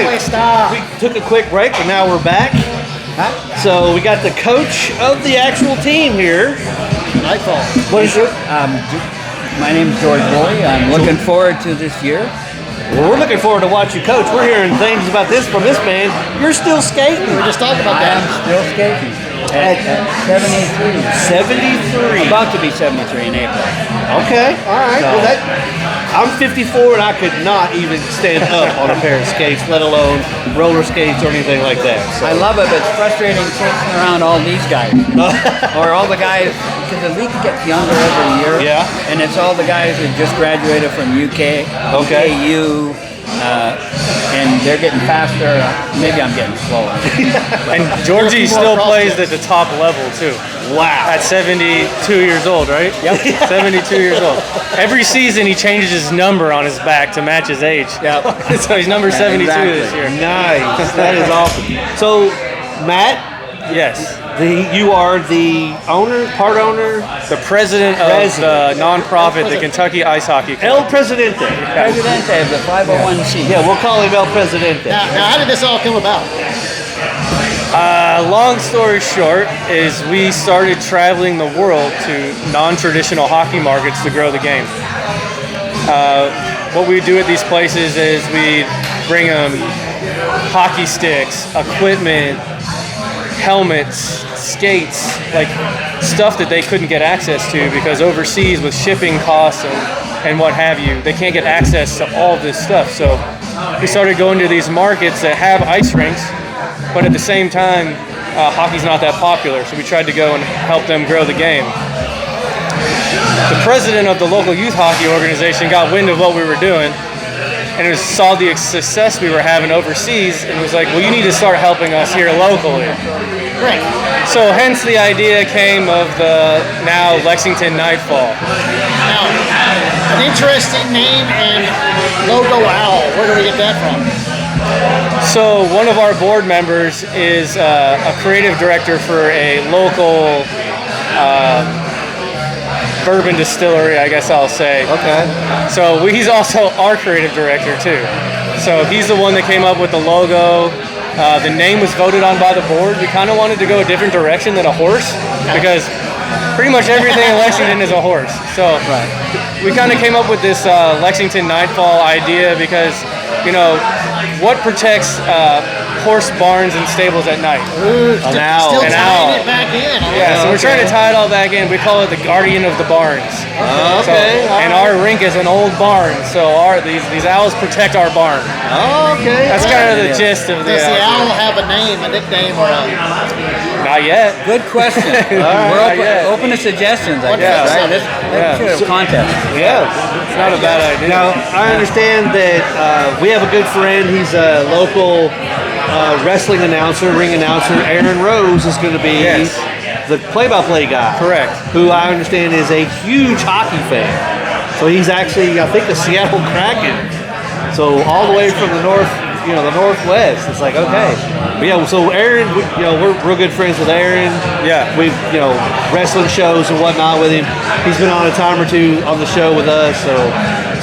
right. We took a quick break, but now we're back. So we got the coach of the actual team here. Nightfall. What is your? My name's George Bully. I'm looking forward to this year. Well, we're looking forward to watch you coach. We're hearing things about this from this man. You're still skating. We were just talking about that. I'm still skating. At 73. 73. About to be 73 in April. Okay. All right. So, Well, I'm 54 and I could not even stand up on a pair of skates, let alone roller skates or anything like that. So. I love it, but it's frustrating chasing around all these guys. Or all the guys, because the league gets younger every year. Yeah. And it's all the guys that just graduated from UKU, and they're getting faster. Maybe I'm getting slower. And Georgie still plays at the top level, too. Wow. At 72 years old, right? Yep. 72 years old. Every season he changes his number on his back to match his age. Yep. So he's number 72 this year. Nice. That is awesome. So, Matt, Yes. you are the owner, part owner? The president of the nonprofit, the Kentucky Ice Hockey Club. El Presidente. Presidente of the 501c. Yeah, we'll call him El Presidente. Now, how did this all come about? Long story short is we started traveling the world to non-traditional hockey markets to grow the game. What we do at these places is we bring them hockey sticks, equipment, helmets, skates, like stuff that they couldn't get access to because overseas with shipping costs and what have you, they can't get access to all of this stuff. So we started going to these markets that have ice rinks, but at the same time, hockey's not that popular. So we tried to go and help them grow the game. The president of the local youth hockey organization got wind of what we were doing and saw the success we were having overseas and was like, well, you need to start helping us here locally. Great. So hence the idea came of the now Lexington Nightfall. Now, an interesting name and logo owl. Where do we get that from? So one of our board members is a creative director for a local bourbon distillery, I guess I'll say. Okay. So he's also our creative director too. So he's the one that came up with the logo. The name was voted on by the board. We kind of wanted to go a different direction than a horse because pretty much everything in Lexington is a horse. So we kind of came up with this Lexington Nightfall idea because, you know, what protects horse barns and stables at night? An owl. Still An tying owl. it back in. Yeah, so we're trying to tie it all back in. We call it the guardian of the barns. Okay. So, and our rink is an old barn, so these owls protect our barn. Okay. That's kind of the gist of the. Does the owl have a name, a nickname, or a... Not yet. Good question. We're open to suggestions, I guess, right? Let's should have a contest. Yeah. It's not a bad idea. Now, I understand that we have a good friend. He's a local wrestling announcer, ring announcer. Aaron Rose is going to be the play-by-play guy. Correct. Who I understand is a huge hockey fan. So he's actually, I think, a Seattle Kraken. So all the way from the north, the northwest. It's like, okay. But yeah, so Aaron, we're real good friends with Aaron. Yeah. We've, wrestling shows and whatnot with him. He's been on a time or two on the show with us.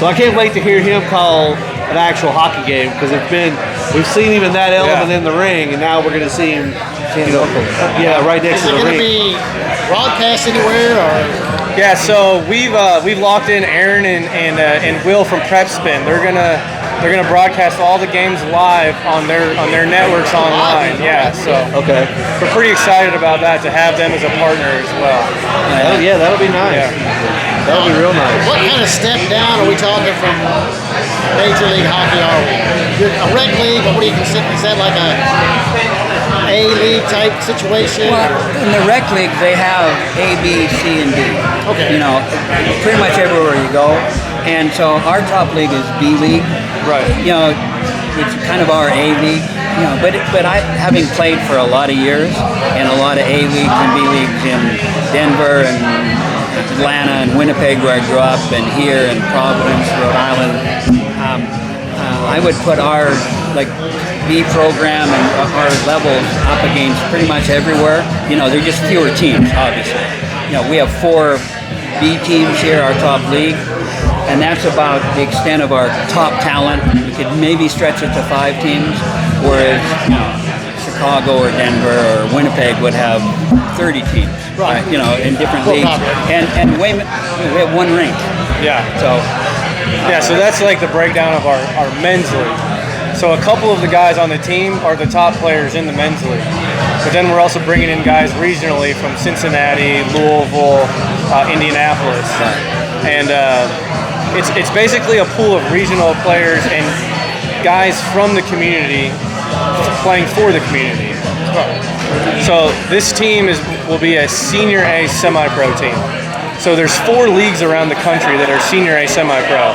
So I can't wait to hear him call an actual hockey game because we've seen even that element in the ring, and now we're going to see him, right next to the ring. Is it going to be broadcast anywhere, or? Yeah, so we've locked in Aaron and Will from Prep Spin. They're gonna broadcast all the games live on their networks online. Yeah, so we're pretty excited about that to have them as a partner as well. That'll be nice. Yeah. That'll be real nice. What kind of step down are we talking from Major League Hockey? Are we? A rec league, or what do you consider? Is that like a A-league type situation? Well, in the rec league, they have A, B, C, and D. Okay. Pretty much everywhere you go. And so our top league is B League. Right. It's kind of our A League. But I, having played for a lot of years in a lot of A Leagues and B Leagues in Denver and Atlanta and Winnipeg, where I grew up, and here in Providence, Rhode Island, I would put our B program and our levels up against pretty much everywhere. They're just fewer teams, obviously. We have 4 B teams here, our top league. and that's about the extent of our top talent. We could maybe stretch it to 5 teams, whereas Chicago or Denver or Winnipeg would have 30 teams, Right. In different leagues. And we have 1 rink. Yeah. So So that's like the breakdown of our men's league. So a couple of the guys on the team are the top players in the men's league. But then we're also bringing in guys regionally from Cincinnati, Louisville, Indianapolis. And it's basically a pool of regional players and guys from the community playing for the community. So this team will be a Senior A semi-pro team. So there's 4 leagues around the country that are Senior A semi-pro.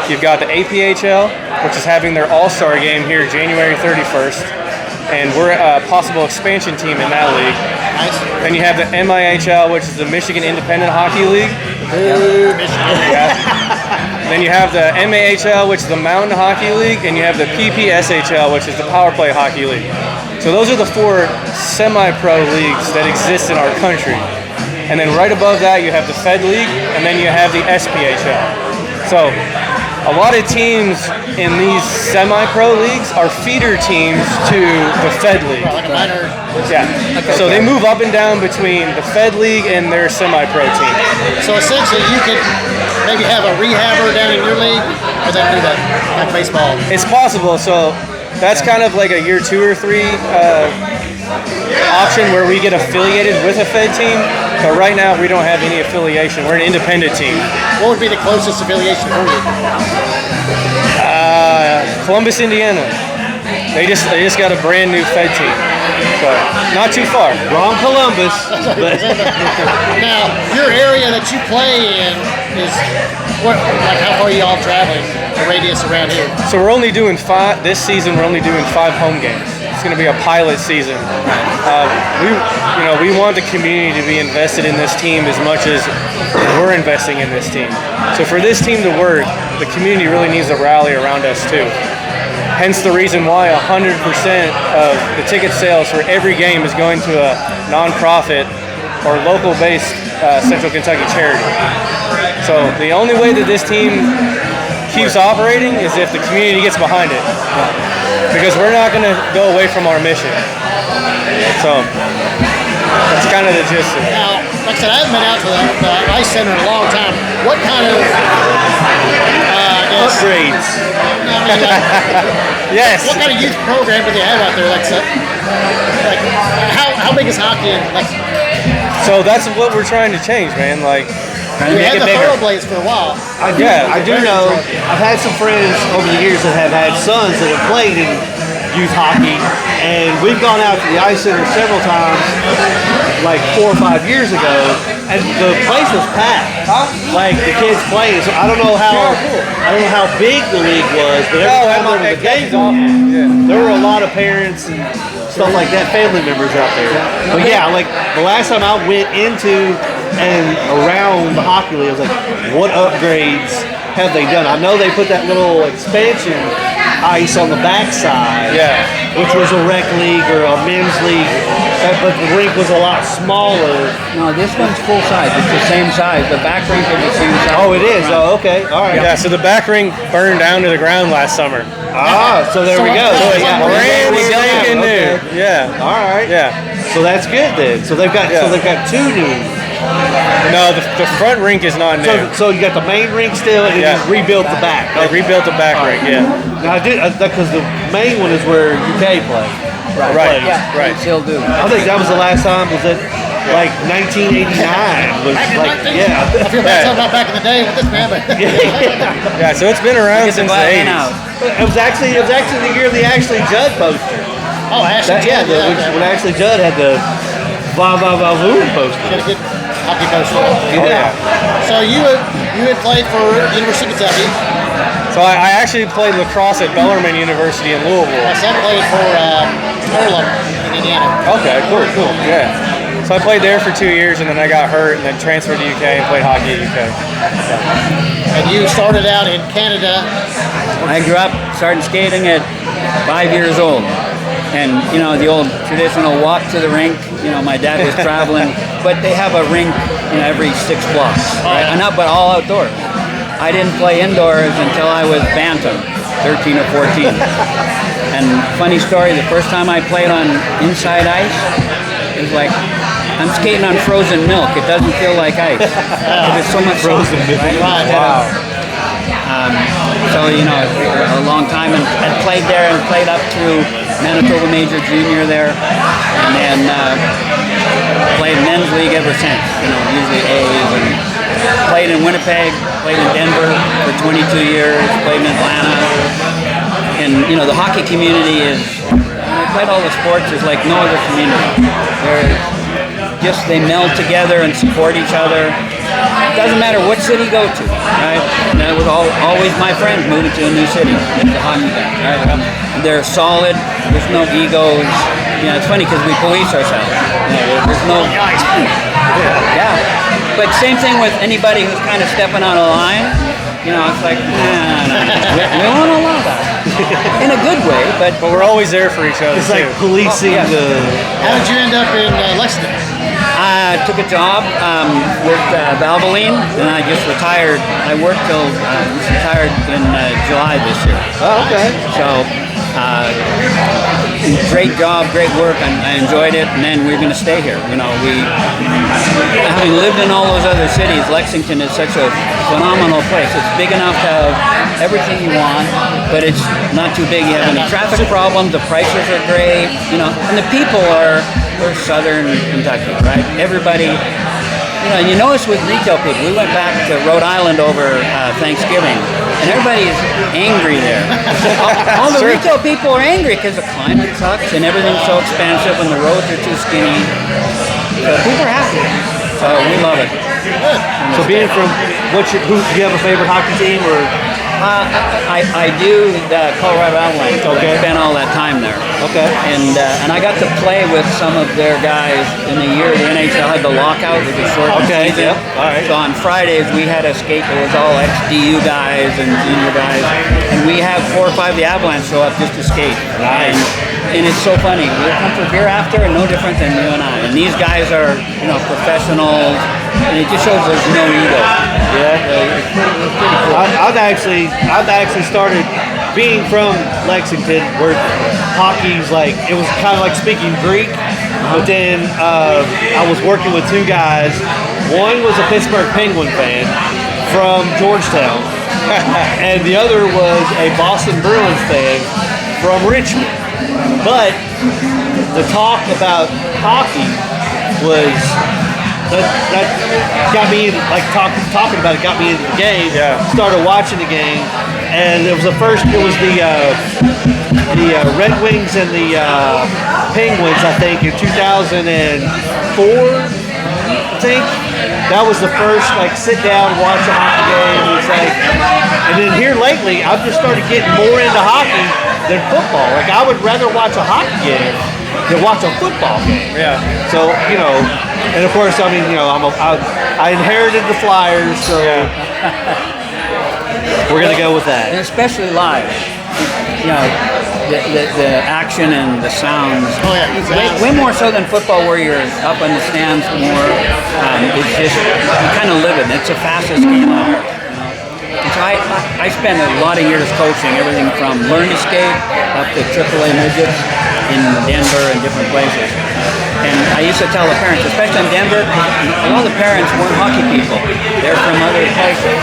You've got the APHL, which is having their All-Star game here January 31st, and we're a possible expansion team in that league. Nice. Then you have the MIHL, which is the Michigan Independent Hockey League. Ooh, Michigan. Yeah. Then you have the MAHL, which is the Mountain Hockey League, and you have the PPSHL, which is the Power Play Hockey League. So those are the 4 semi-pro leagues that exist in our country. And then right above that, you have the Fed League, and then you have the SPHL. So a lot of teams in these semi-pro leagues are feeder teams to the Fed League. Like a minor. Yeah. So they move up and down between the Fed League and their semi-pro team. So essentially, you could maybe have a rehabber down in your league, or then do that like baseball. It's possible. So that's kind of like a year 2 or 3 option where we get affiliated with a Fed team. But right now, we don't have any affiliation. We're an independent team. What would be the closest affiliation for you? Columbus, Indiana. They just got a brand new Fed team. So not too far. Wrong Columbus. But Now, your area that you play in is like how far are you all traveling? The radius around here. So we're only doing 5 this season. We're only doing 5 home games. It's going to be a pilot season. We want the community to be invested in this team as much as we're investing in this team. So for this team to work, the community really needs to rally around us too. Hence the reason why 100% of the ticket sales for every game is going to a nonprofit or local-based Central Kentucky charity. So the only way that this team keeps operating is if the community gets behind it. Because we're not going to go away from our mission. So that's kind of the gist of it. Now, like I said, I haven't been out to the Ice Center in a long time. What kind of upgrades. Yes. What kind of youth program do they have out there? Like how big is hockey in Lexington? So that's what we're trying to change, man. Like, We had the Thoroughblades for a while. I do know. I've had some friends over the years that have had sons that have played in youth hockey, and we've gone out to the Ice Center several times, like 4 or 5 years ago, and the place was packed. Like the kids playing. So I don't know how big the league was, but every time there was a game, there were a lot of parents and stuff like that, family members out there. But yeah, like the last time I went into and around the hockey league, I was like, what upgrades have they done? I know they put that little expansion ice on the backside, which was a rec league or a men's league, but the rink was a lot smaller. No, this one's full size. It's the same size. The back rink is the same size. Oh, it is? Oh, okay. All right. Yeah, so the back rink burned down to the ground last summer. So there we go. So brand spanking new. Yeah. All right. Yeah. So that's good then. So they've got 2 new. No, the front rink is not new. So you got the main rink still, and then you rebuilt the back. They rebuilt the back rink. Yeah. Now I did because the main one is where UK played. Right. Yeah, Right. Still do. I think that was the last time. Was it like 1989? Was Back in like 19? yeah. I feel bad talking about back in the day with this man, but Yeah. So it's been around since the 80s. It was actually the year the Ashley Judd poster. oh, Ashley, When Ashley Judd had the Va Va Va Voom poster. Got a good hockey poster. Yeah. So you had played for University of Kentucky. So I actually played lacrosse at Bellarmine University in Louisville. My son played for Earlham in Indiana. Okay, cool. Yeah. So I played there for 2 years, and then I got hurt, and then transferred to UK and played hockey at UK. And you started out in Canada. I grew up starting skating at 5 years old. And, the old traditional walk to the rink. My dad was traveling. But they have a rink every 6 blocks. Right? But all outdoors. I didn't play indoors until I was bantam, 13 or 14. And funny story, the first time I played on inside ice, it was like I'm skating on frozen milk. It doesn't feel like ice. There's so much Frozen milk. Right. Wow. So, a long time, and played there and played up through Manitoba Major Junior there, and then played men's league ever since, usually A's, and played in Winnipeg, played in Denver for 22 years, played in Atlanta, and, the hockey community is, I played all the sports, is like no other community. They meld together and support each other. It doesn't matter what city you go to, right? And that was always my friends moving to a new city, the hockey guys, right? They're solid. There's no egos. It's funny because we police ourselves. There's no. Yeah. But same thing with anybody who's kind of stepping out of line. It's like, we won't allow that. In a good way, but we're always there for each other. It's like policing the. How did you end up in Lexington? I took a job with Valvoline, and I just retired. I worked till retired in July this year. Oh, okay. So, great job, great work. I enjoyed it, and then we're going to stay here. Having lived in all those other cities, Lexington is such a phenomenal place. It's big enough to have everything you want, but it's not too big. You have any traffic problems. The prices are great, and the people are. We're Southern Kentucky, right? Everybody, and you notice with retail people, we went back to Rhode Island over Thanksgiving, and everybody's angry there. All the retail people are angry because the climate sucks and everything's so expensive and the roads are too skinny. So people are happy. So we love it. So being from, do you have a favorite hockey team or? I do the Colorado Avalanche. Okay. I spent all that time there. Okay. And I got to play with some of their guys in the year the NHL had the lockout with the short season. Yeah. All right. So on Fridays we had a skate that was all ex-DU guys and junior guys, and we had 4 or 5 of the Avalanche show up just to skate. Nice. And it's so funny. We'll come for beer after, and no different than you and I. And these guys are professionals, and it just shows there's no ego. Yeah. It's pretty cool. I've actually started being from Lexington, where hockey's it was kind of like speaking Greek. But then I was working with 2 guys. One was a Pittsburgh Penguin fan from Georgetown, and the other was a Boston Bruins fan from Richmond. But the talk about hockey was that got me talking about it got me into the game. Yeah. Started watching the game, and it was the Red Wings and the Penguins, I think, in 2004. I think that was the first sit down watch a hockey game. It's and then here lately I've just started getting more into hockey than football. I would rather watch a hockey game than watch a football game. Yeah. So and of course I inherited the Flyers, so we're gonna go with that. And especially live. The action and the sounds. Oh, yeah. Way more so than football, where you're up in the stands more. It's just, you kind of live it. It's the fastest game on earth. And so I spent a lot of years coaching everything from learn to skate up to AAA midgets in Denver and different places. And I used to tell the parents, especially in Denver, a lot of the parents weren't hockey people. They're from other places.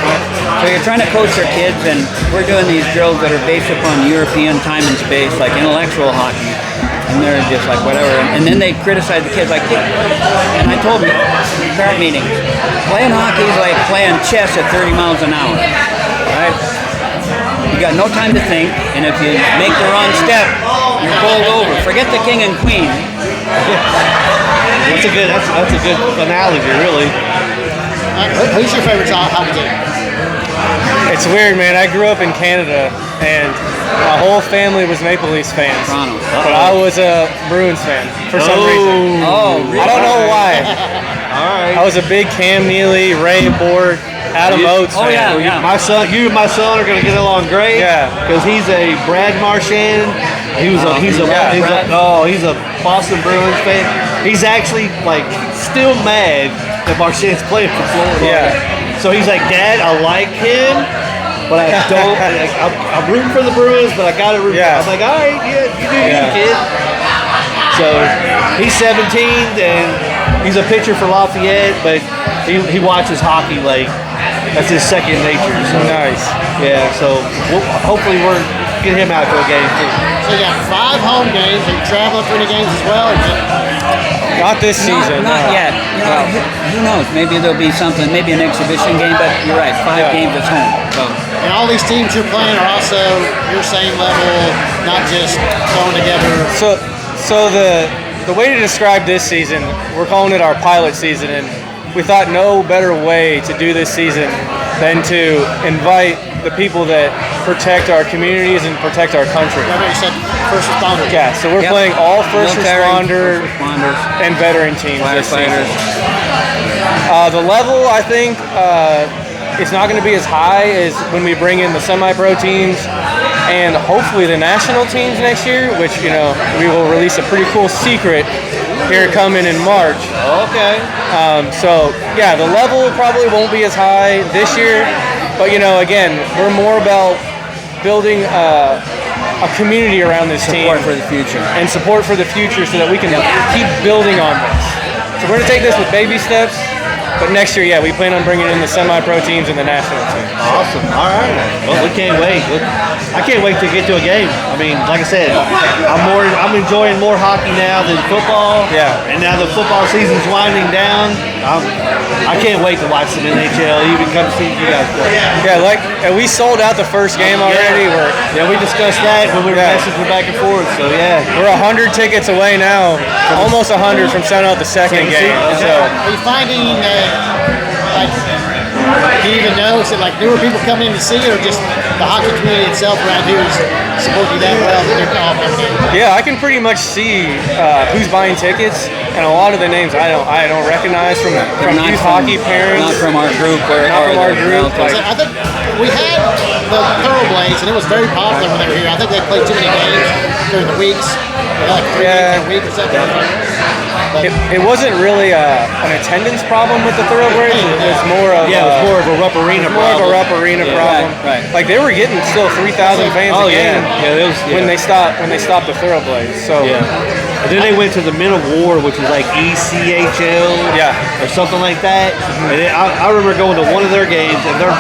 So you're trying to coach their kids, and we're doing these drills that are based upon European time and space, like intellectual hockey. And they're just like, whatever. And then they criticize the kids and I told them, parent meetings, playing hockey is like playing chess at 30 miles an hour, right? You got no time to think, and if you make the wrong step, you're bowled over. Forget the king and queen. That's a good analogy, really. Who's your favorite hockey team? It's weird, man. I grew up in Canada, and my whole family was Maple Leafs fans. Toronto. But I was a Bruins fan for some reason. Oh, really? I don't know why. All right. I was a big Cam Neely, Ray Borg, Adam Oates fan. yeah. You and my son are gonna get along great. Yeah. Because he's a Brad Marchand. He's a Boston Bruins fan. He's actually still mad that Marchand's playing for Florida. Yeah. So he's like, Dad, I like him, but I don't. I'm rooting for the Bruins, but I gotta root. Yeah. I'm like, all right, yeah, you do you, kid. So he's 17 and he's a pitcher for Lafayette, but he watches hockey like that's his second nature. So. Nice. Yeah, so hopefully we're get him out to a game too. So you got 5 home games. Are you traveling for any games as well? Or Not this season. Not no. yet. You know, who knows? Maybe there'll be something, maybe an exhibition game, but you're right, 5 games at home. So. and all these teams you're playing are also your same level, not just thrown together. So the way to describe this season, we're calling it our pilot season, and we thought no better way to do this season than to invite the people that protect our communities and protect our country. I know you said first responders. Yeah, so we're playing all first Military, responder first responders, and veteran teams this season. firefighters. The level, I think, it's not going to be as high as when we bring in the semi-pro teams and hopefully the national teams next year, which, you know, we will release a pretty cool secret here coming in March. Okay. So, yeah, the level probably won't be as high this year, but, you know, again, we're more about building a community around this team. Support for the future. And support for the future so that we can keep building on this. So we're going to take this with baby steps, but next year, yeah, we plan on bringing in the semi-pro teams and the national team. Awesome. All right. Well, we can't wait. I can't wait to get to a game. I mean, like I said, I'm enjoying more hockey now than football. Yeah. And now the football season's winding down. I can't wait to watch some NHL. Even come see you guys play. Yeah, and we sold out the first game already. Yeah, we discussed that when we were messaging back and forth. So yeah, We're 100 tickets away now, almost 100 from selling out the second game. So Are you finding like, do you even know? Is it like newer people coming in to see it, or just the hockey community itself around here is supporting you that well that they're all coming in? yeah, I can pretty much see who's buying tickets, and a lot of the names I don't recognize from Not youth hockey parents. Not from our group. Not from our group. relatives. I think we had the Thoroughblades, and it was very popular when they were here. I think they played too many games during the weeks, like 3 games a week or something. But It wasn't really an attendance problem with the Thoroughbreds. It was more of it was more of a Rupp Arena more of a problem. Rupp Arena problem. Right. Like they were getting still 3,000 fans Oh a game yeah, it was, when they stopped the Thoroughblades. So Yeah. And then they went to the Men of War, which was like ECHL or something like that. And I remember going to one of their games, and there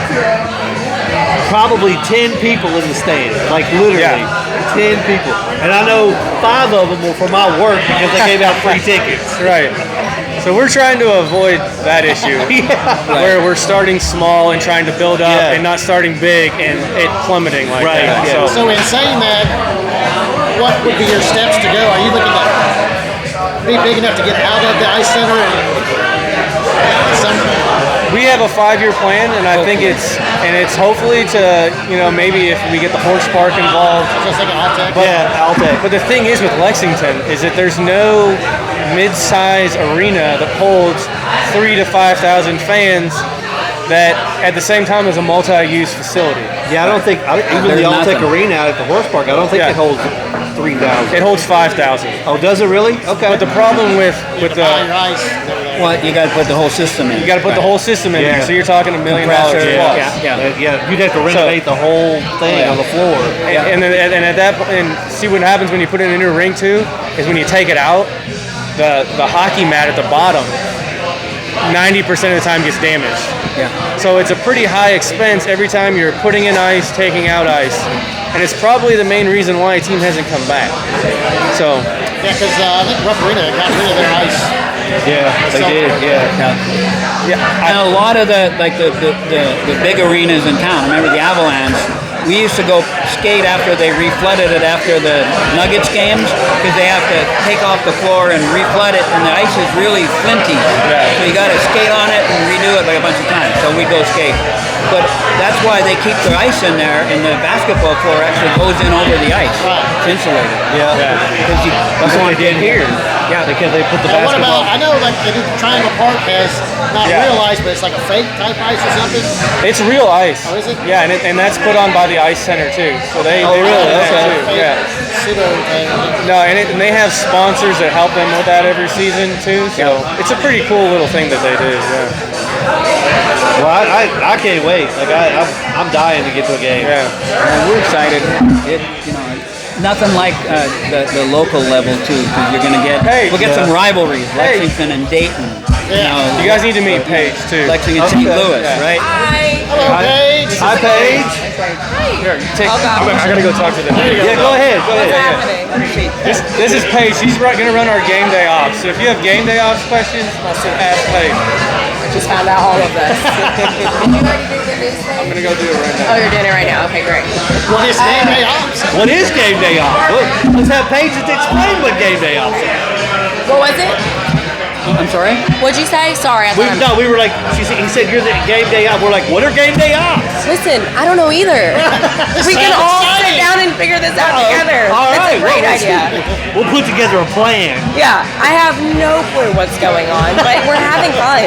probably 10 people in the stand, like literally 10 people. And I know 5 of them were for my work because they gave out free tickets. right. So we're trying to avoid that issue where we're starting small and trying to build up and not starting big and it plummeting like that. Yeah. so in saying that, what would be your steps to go? Are you looking to be big enough to get out of the ice center and We have a 5-year plan, and I think it's hopefully to, you know, maybe if we get the horse park involved. just like an Altec? But the thing is with Lexington is that there's no mid-size arena that holds 3,000 to 5,000 fans that at the same time is a multi-use facility. Yeah, I don't think even the Alltech Arena out at the horse park. I don't think it holds 3,000. It holds 5,000. Oh, does it really? Okay. But the problem with Buy the your ice. Well, you got to put the whole system in. you got to put the whole system in there, so you're talking $1 million plus. Yeah, you'd have to renovate the whole thing on the floor. And at that point, and see what happens when you put it in a new ring too is when you take it out, the hockey mat at the bottom 90% of the time gets damaged. Yeah. So it's a pretty high expense every time you're putting in ice, taking out ice, and it's probably the main reason why a team hasn't come back. So Yeah, because I think Rupp Arena got rid of their ice. Yeah, they did. Yeah. And a lot of the big arenas in town. I remember the Avalanche. We used to go skate after they reflooded it after the Nuggets games because they have to take off the floor and reflood it, and the ice is really flinty. So you got to skate on it and redo it like a bunch of times. So we go skate. But that's why they keep the ice in there, and the basketball floor actually goes in over the ice. It's insulated. Yeah. That's what they did here. Yeah. Because they put the Now, what basketball. about, I know like the Triangle Park has not real ice, but it's like a fake type ice or something. it's real ice. Oh, is it? Yeah, and that's put on by the Ice Center too. So they really really? that Okay. too. Fake Yeah. pseudo thing. No, and they have sponsors that help them with that every season too. So it's a pretty cool little thing that they do. Yeah. Well, I can't wait. Like I'm dying to get to a game. Yeah. We're excited. Nothing like the local level too, because you're gonna get we'll get some rivalries, Lexington and Dayton. You guys need to meet Paige too. Lexington, St. Louis, right? Hello, Paige. Hi, Paige. Here, I gotta go talk to them. Yeah, go ahead. What's happening? This is Paige. She's gonna run our game day off. So if you have game day off questions, ask Paige. I just found out all of this. Did you already do the news thing? I'm gonna go do it right now. Oh, you're doing it right now. Okay, great. What is game day ops? What is game day off? Let's have Paige explain what game day off is. What was it? I'm sorry? What'd you say? Sorry, I thought We were like, he said you're the game day off. We're like, what are game day offs? Listen, I don't know either. We can all sit down and figure this out together. All That's right, a great well, idea. We'll put together a plan. Yeah, I have no clue what's going on, but we're having fun.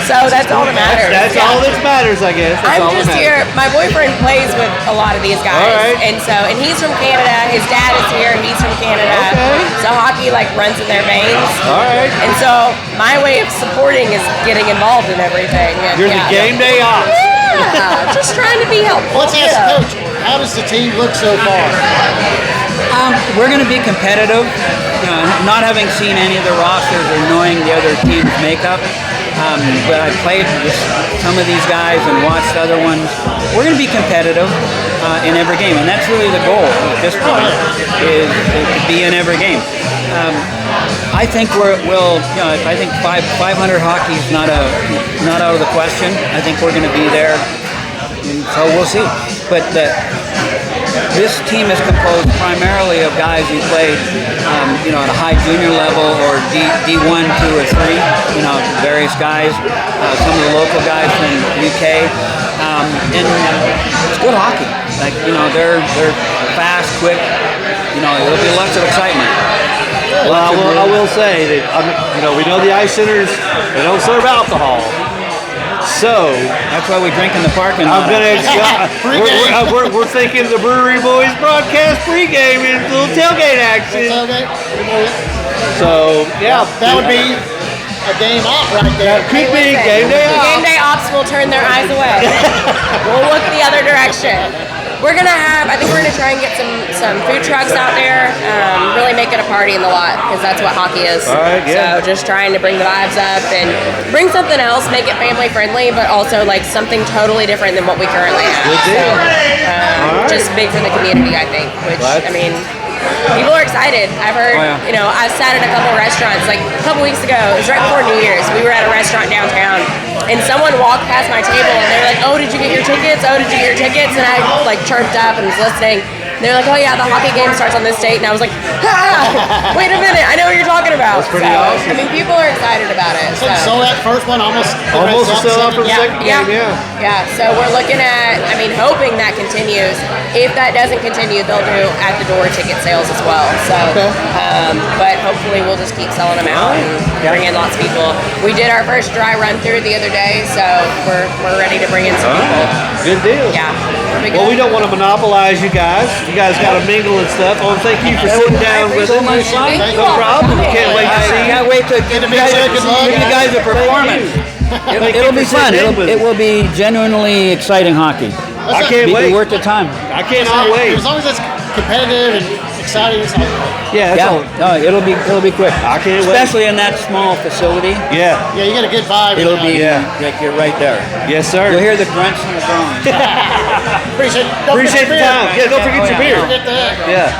So that's all that matters. That's Yeah. all that matters, I guess. That's I'm all that just matters. here. My boyfriend plays with a lot of these guys, All right. and he's from Canada. His dad is here. He's from Canada. Okay. So hockey like runs in their veins. All right. And so my way of supporting is getting involved in everything. And You're the game day off. Yeah, just trying to be helpful. Let's ask the coach. How does the team look so far? We're going to be competitive. Not having seen any of the rosters or knowing the other team's makeup, but I played with some of these guys and watched other ones. We're going to be competitive in every game, and that's really the goal at this point, is to be in every game. I think I think 500 hockey is not out of the question. I think we're going to be there, and so we'll see. But this team is composed primarily of guys who played, at a high junior level or D1, 2, or 3. Various guys. Some of the local guys from UK, and it's good hockey. Like they're fast, quick. There'll be lots of excitement. Well, I will say that we know the ice centers, they don't serve alcohol. So That's why we drink in the parking lot. we're thinking the Brewery Boys broadcast pregame and little tailgate action. So yeah, That would be a game off right there. Keep being game day The off. game day ops will turn their eyes away. We'll look the other direction. I think we're gonna try and get some food trucks out there, really make it a party in the lot, because that's what hockey is. All right, yeah. So just trying to bring the vibes up and bring something else, make it family friendly, but also like something totally different than what we currently have. Good deal. So, just big for the community, I think. Which people are excited. I've heard, I sat at a couple of restaurants, like a couple weeks ago, it was right before New Year's, we were at a restaurant downtown, and someone walked past my table, and they were like, oh, did you get your tickets? Oh, did you get your tickets? And I like chirped up and was listening. And they were like, oh yeah, the hockey game starts on this date, and I was like, wait a minute, I know what you're talking about. That's pretty awesome. People are excited about it. So that first one almost Sold out for the second game, Yeah, so we're looking at, hoping that continues. If that doesn't continue, they'll do at the door ticket sales as well. So, but hopefully we'll just keep selling them out and bring in lots of people. We did our first dry run through the other day, so we're ready to bring in some people. Good deal. Yeah. Well, we don't want to monopolize you guys. You guys got to mingle and stuff. Oh, thank you for sitting down with us. No problem. Can't wait to see you. Can't wait to give you guys a performance. It'll be fun. It will be genuinely exciting hockey. I can't Be wait. worth the time. I cannot wait. As long as it's competitive and exciting, it's all. Yeah, that's all. No, it'll be quick. I can't wait. Especially in that small facility. Yeah. Yeah, you get a good vibe. It'll be like you're right there. Yes, sir. You'll hear the grunts and the groans. Appreciate the time. Yeah, don't forget your beer. Don't forget that. Yeah.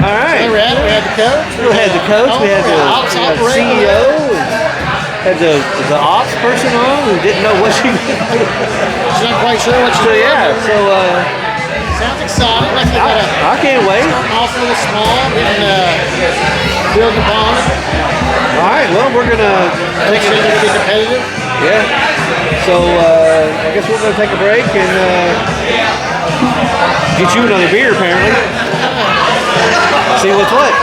All right. We had the coach. We had the coach. We had the ops operator. CEO. Had the ops person on who didn't know what she was doing. She's not quite sure what she's So doing. yeah. So Sounds exciting. Like they got I can't wait. off a little small, getting build the bond. All right. Well, we're gonna Make sure to be competitive. yeah. So I guess we're gonna take a break and get you another beer apparently. See what's what.